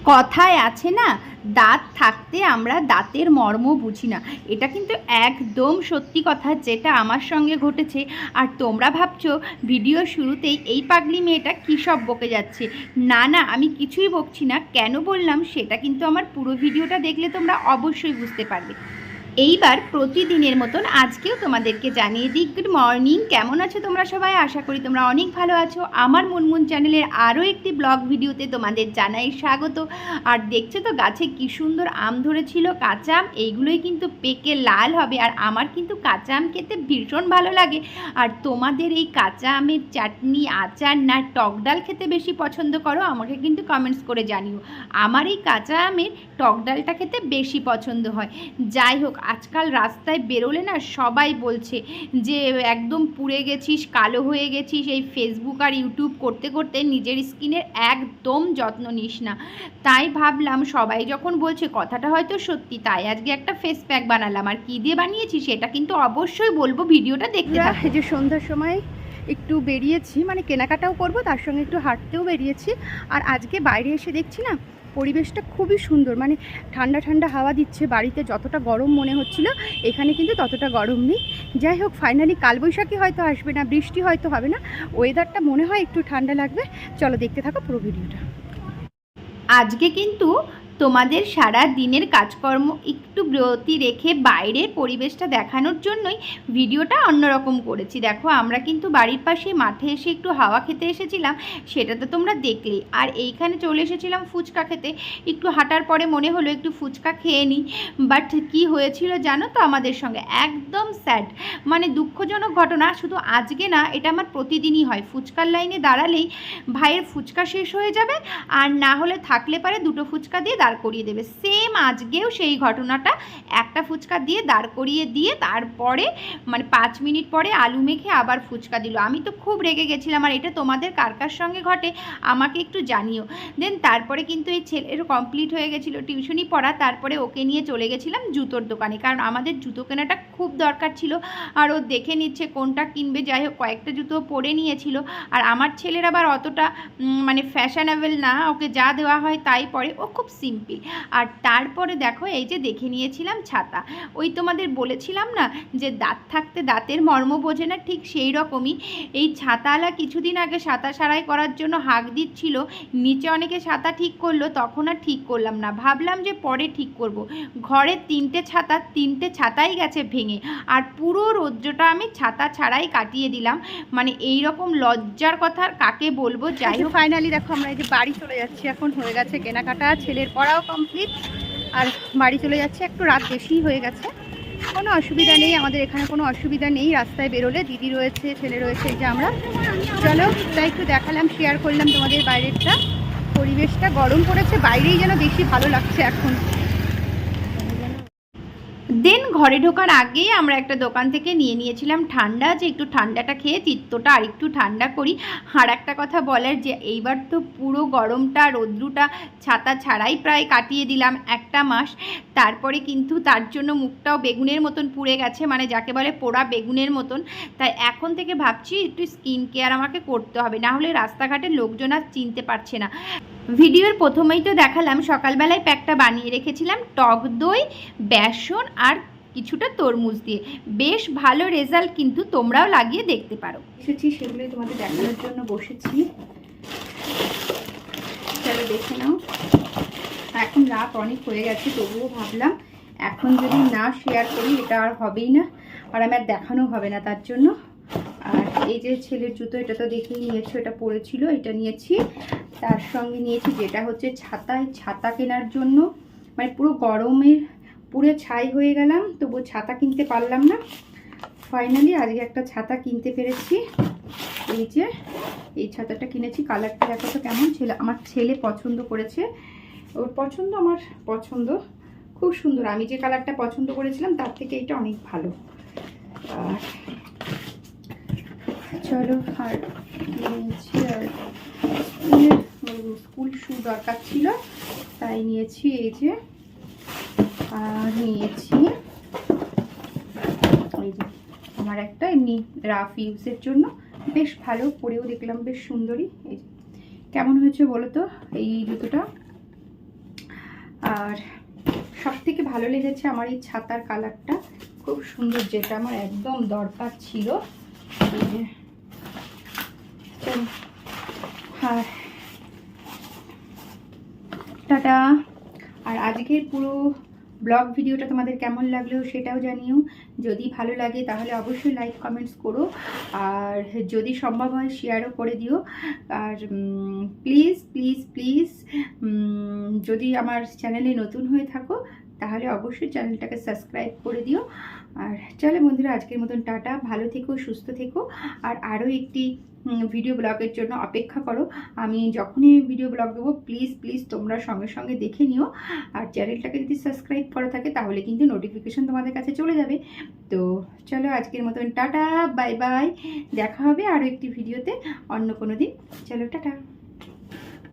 কথায় আছে না, দাঁত থাকতে আমরা দাঁতের মর্ম বুঝি না। এটা কিন্তু একদম সত্যি কথা, যেটা আমার সঙ্গে ঘটেছে। আর তোমরা ভাবছো ভিডিও শুরুতেই এই পাগলি মেয়েটা কী সব বকে যাচ্ছে। না না, আমি কিছুই বকছি না। কেন বললাম সেটা কিন্তু আমার পুরো ভিডিওটা দেখলে তোমরা অবশ্যই বুঝতে পারবে। এইবার প্রতিদিনের মতন আজকেও তোমাদেরকে জানিয়ে দিই গুড মর্নিং। কেমন আছো তোমরা সবাই? আশা করি তোমরা অনেক ভালো আছো। আমার মুনমুন চ্যানেলের আরও একটি ব্লগ ভিডিওতে তোমাদের জানাই স্বাগত। আর দেখছো তো গাছে কি সুন্দর আম ধরেছিল, কাঁচা আম। এইগুলোই কিন্তু পেকে লাল হবে। আর আমার কিন্তু কাঁচা আম খেতে ভীষণ ভালো লাগে। আর তোমাদের এই কাঁচা আমের চাটনি, আচার না টক ডাল খেতে বেশি পছন্দ করো? আমাকে কিন্তু কমেন্টস করে জানিও। আমার এই কাঁচা আমের টক ডালটা খেতে বেশি পছন্দ হয়। যাই হোক, আজকাল রাস্তায় বেরোলে না সবাই বলছে যে একদম পুড়ে গেছিস, কালো হয়ে গেছিস। এই ফেসবুক আর ইউটিউব করতে করতে নিজের স্কিনের একদম যত্ন নিস না। তাই ভাবলাম সবাই যখন বলছে কথাটা হয়তো সত্যি, তাই আজকে একটা ফেস প্যাক বানালাম। আর কী দিয়ে বানিয়েছি সেটা কিন্তু অবশ্যই বলবো, ভিডিওটা দেখতে থাকো। যে সন্ধ্যার সময় একটু বেরিয়েছি, মানে কেনাকাটাও করব, তার সঙ্গে একটু হাঁটতেও বেরিয়েছি। আর আজকে বাইরে এসে দেখছি না পরিবেশটা খুবই সুন্দর, মানে ঠান্ডা ঠান্ডা হাওয়া দিচ্ছে। বাড়িতে যতটা গরম মনে হচ্ছিল এখানে কিন্তু ততটা গরম নেই। যাই হোক, ফাইনালি কালবৈশাখী হয়তো আসবে না, বৃষ্টি হয়তো হবে না, ওয়েদারটা মনে হয় একটু ঠান্ডা লাগবে। চলো দেখতে থাকো পুরো ভিডিওটা। আজকে কিন্তু তোমাদের সারা দিনের কাজকর্ম একটু বিরতি রেখে বাইরের পরিবেশটা দেখানোর জন্যই ভিডিওটা অন্যরকম করেছি। দেখো, আমরা কিন্তু বাড়ির পাশে মাঠে এসে একটু হাওয়া খেতে এসেছিলাম, সেটা তো তোমরা দেখলেই। আর এইখানে চলে এসেছিলাম ফুচকা খেতে। একটু হাঁটার পরে মনে হলো একটু ফুচকা খেয়ে নিই। বাট কি হয়েছিল জানো তো আমাদের সঙ্গে? একদম স্যাড, মানে দুঃখজনক ঘটনা। শুধু আজকে না, এটা আমার প্রতিদিনই হয়। ফুচকার লাইনে দাঁড়ালেই ভাইয়ের ফুচকা শেষ হয়ে যাবে, আর না হলে থাকলে পারে দুটো ফুচকা দিয়ে দাঁড় করিয়ে দেবে। সেম আজকেও সেই ঘটনাটা। একটা ফুচকা দিয়ে দাঁড় করিয়ে দিয়ে তারপরে মানে 5 মিনিট পরে আলু মেখে আবার ফুচকা দিল। আমি তো খুব রেগে গেছিলাম। আর এটা তোমাদের কার কার সঙ্গে ঘটে আমাকে একটু জানিও। দেন তারপরে কিন্তু এই ছেলেরও কমপ্লিট হয়ে গেছিলো টিউশনি পড়া। তারপরে ওকে নিয়ে চলে গেছিলাম জুতোর দোকানে, কারণ আমাদের জুতো কেনাটা খুব দরকার ছিল। আর ও দেখে নিচ্ছে কোনটা কিনবে। যাই হোক, কয়েকটা জুতো পরে নিয়েছিল। আর আমার ছেলের আবার অতটা মানে ফ্যাশনেবল না, ওকে যা দেওয়া হয় তাই পরে, ও খুব সিম্পল। আর তারপরে দেখো, এই যে দেখে নিয়েছিলাম ছাতা। ওই তোমাদের বলেছিলাম না যে দাঁত থাকতে দাঁতের মর্ম বোঝে না, ঠিক সেই রকমই এই ছাতাওয়ালা কিছুদিন আগে ছাতা সারাই করার জন্য হাঁক দিচ্ছিল। নিচে অনেকে ছাতা ঠিক করলো, তখন আর ঠিক করলাম না, ভাবলাম যে পরে ঠিক করব। ঘরে 3টে ছাতা, 3টে ছাতাই গেছে ভেঙে। আর পুরো রৌদ্রটা আমি ছাতা ছাড়াই কাটিয়ে দিলাম। মানে এই রকম লজ্জার কথা কাকে বলবো। যাই হোক, ফাইনালি দেখো আমরা এই যে বাড়ি চলে যাচ্ছি। এখন হয়ে গেছে কেনাকাটা, ছেলের পড়াও কমপ্লিট, আর বাড়ি চলে যাচ্ছে। একটু রাত বেশিই হয়ে গেছে, কোনো অসুবিধা নেই, আমাদের এখানে কোনো অসুবিধা নেই রাস্তায় বেরোলে। দিদি রয়েছে, ছেলে রয়েছে, এই যে আমরা। চলো, তাই একটু দেখালাম, শেয়ার করলাম তোমাদের বাইরেরটা। পরিবেশটা গরম পড়েছে, বাইরেই যেন বেশি ভালো লাগছে এখন। দেন ঘরে ঢোকার আগেই আমরা একটা দোকান থেকে নিয়ে নিয়েছিলাম ঠান্ডা, যে একটু ঠান্ডাটা খেয়ে চিত্তটা আর একটু ঠান্ডা করি। আর একটা কথা বলার, যে এইবার তো পুরো গরমটা রৌদ্রুটা ছাতা ছাড়াই প্রায় কাটিয়ে দিলাম একটা মাস। তারপরে কিন্তু তার জন্য মুখটাও বেগুনের মতন পুড়ে গেছে, মানে যাকে বলে পোড়া বেগুনের মতন। তাই এখন থেকে ভাবছি একটু স্কিন কেয়ার আমাকে করতে হবে, না হলে রাস্তাঘাটের লোকজন আর চিনতে পারছে না। ভিডিওর প্রথমেই তো দেখালাম সকালবেলায় প্যাকটা বানিয়ে রেখেছিলাম টক দই, বেসন আর কিছুটা তরমুজ দিয়ে। বেশ ভালো রেজাল্ট, কিন্তু তোমরাও লাগিয়ে দেখতে পারো। এসেছি সেগুলোই তোমাদের দেখানোর জন্য বসেছি। চলো দেখে নাও। এখন রাত অনেক হয়ে গেছে, তবুও ভাবলাম এখন যদি না শেয়ার করি এটা আর হবেই না, আর আমার দেখানো হবে না তার জন্য। আর এই যে ছেলের জুতো, এটা তো দেখেই নিয়েছো, এটা পরেছিল, এটা নিয়েছি। তার সঙ্গে নিয়েছি যেটা হচ্ছে ছাতা। এই ছাতা কেনার জন্য মানে পুরো গরমের পুরো ছাই হয়ে গেলাম, তবু ছাতা কিনতে পারলাম না। ফাইনালি আজকে একটা ছাতা কিনতে পেরেছি। এই যে এই ছাতাটা কিনেছি, কালারটা দেখো তো কেমন। আমার ছেলে পছন্দ করেছে, ওর পছন্দ আমার পছন্দ, খুব সুন্দর। আমি যে কালারটা পছন্দ করেছিলাম তার থেকে এটা অনেক ভালো। আর চলো, আর নিয়েছি, আর স্কুল শু দরকার ছিল তাই নিয়েছি। এই যে আর নিয়েছি এই যে আমার একটা এমনি রাফ ইউজের জন্য, বেশ ভালো, পরেও দেখলাম বেশ সুন্দরী। এই যে কেমন হয়েছে বলো তো এই জুতোটা? আর সব থেকে ভালো লেগেছে আমার এই ছাতার কালারটা, খুব সুন্দর, যেটা আমার একদম দরকার ছিল। আর টাটা। আর আজকের পুরো ব্লগ ভিডিওটা তোমাদের কেমন লাগলো সেটাও জানিও। যদি ভালো লাগে তাহলে অবশ্যই লাইক কমেন্টস করো, আর যদি সম্ভব হয় শেয়ারও করে দিও। আর প্লিজ প্লিজ প্লিজ যদি আমার চ্যানেলে নতুন হয়ে থাকো তাহলে অবশ্যই চ্যানেলটাকে সাবস্ক্রাইব করে দিও। আর চলো বন্ধুরা, আজকের মতন টাটা, ভালো থেকো, সুস্থ থেকো। আর আরও একটি ভিডিও ব্লগের জন্য অপেক্ষা করো। আমি যখনই ভিডিও ব্লগ দেবো প্লিজ প্লিজ তোমরা সঙ্গে সঙ্গে দেখে নিও। আর চ্যানেলটাকে যদি সাবস্ক্রাইব করা থাকে তাহলে কিন্তু নোটিফিকেশন তোমাদের কাছে চলে যাবে। তো চলো আজকের মতন টাটা, বাই বাই। দেখা হবে আরও একটি ভিডিওতে অন্য কোনো দিন। চলো টাটা।